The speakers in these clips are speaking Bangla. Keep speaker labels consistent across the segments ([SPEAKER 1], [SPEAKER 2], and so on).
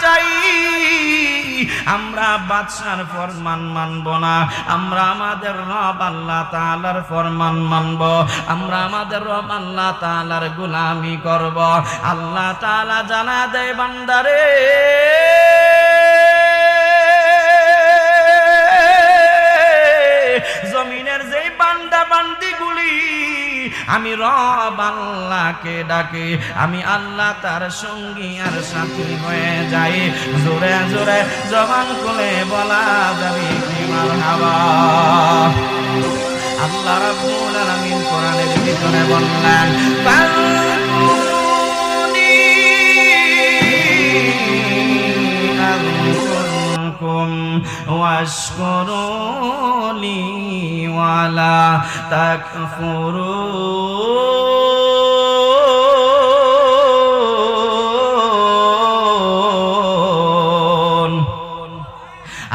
[SPEAKER 1] যাই, আমরা বাদশার ফরমান মানব না, আমরা আমাদের রব আল্লাহ তাআলার ফরমান মানব, আমরা আমাদের রব আল্লাহ তাআলার গোলামি করব। আল্লাহ তাআলা জানা দেয় বান্দারে, জমিনের যেই বান্দা বান্দিগুলি আমি রব আল্লাহকে ডাকে, আমি আল্লাহ তার সঙ্গী আর সাথী হয়ে যাই। জোরে জোরে জবান খুলে বলা যাবে কি মারহাবা। আল্লাহ রাব্বুল আলামিন কোরআনের ভিতরে বললেন, ওয়াশকুরুনি ওয়ালা তাকফুরুন।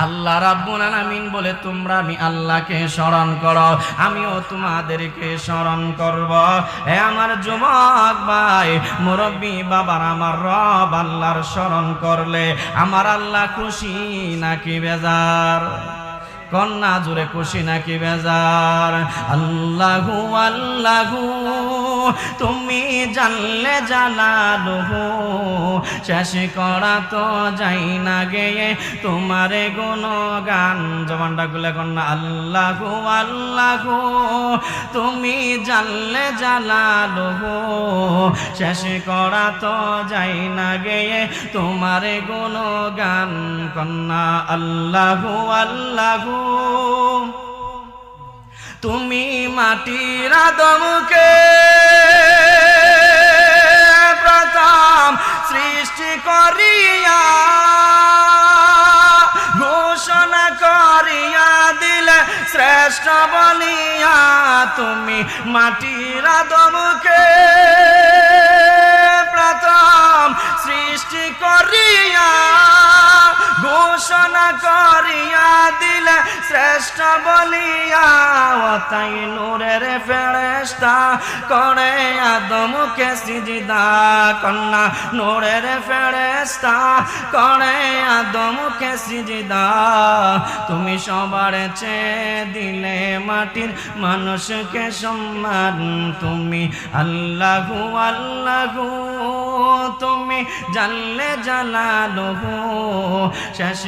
[SPEAKER 1] আল্লাহ রাব্বুল আলামিন বলে, তোমরা আমি আল্লাহকে স্মরণ করো, আমিও তোমাদেরকে স্মরণ করব। হে আমার যুবক ভাই, মুরব্বী বাবার, আমার রব আল্লাহর স্মরণ করলে আমার আল্লাহ খুশি নাকি বেজার? কন্যা জুড়ে খুশি নাকি বেজার? আল্লাহু আল্লাহু তুমি জানলে জালালুহু, শেষ করা তো যাই না গেয়ে তোমারে গুণগান। জবানটা গুলে কন্যা, আল্লাহু আল্লাহু তুমি জানলে জালালুহু, শেষ করা তো যাই না গেয়ে তোমারে গুণগান। কন্যা আল্লাহু আল্লাহু তুমি মাটির আদমকে প্রথম সৃষ্টি করিয়া ঘোষণা করিয়া দিলে শ্রেষ্ঠ বলিয়া, তুমি মাটির আদমকে প্রথম সৃষ্টি করিয়া ঘোষণা করিয়া দিলে শ্রেষ্ঠ বলিয়া। তাই নূরের ফেরেশতা করে আদমকে সিজদা। কন্যা নূরের ফেরেশতা করে আদমকে সিজদা। তুমি সবার চেয়ে দিলে মাটির মানুষকে সম্মান। তুমি আল্লাহু আল্লাহু তুমি জানলে জালালুহু, শেষ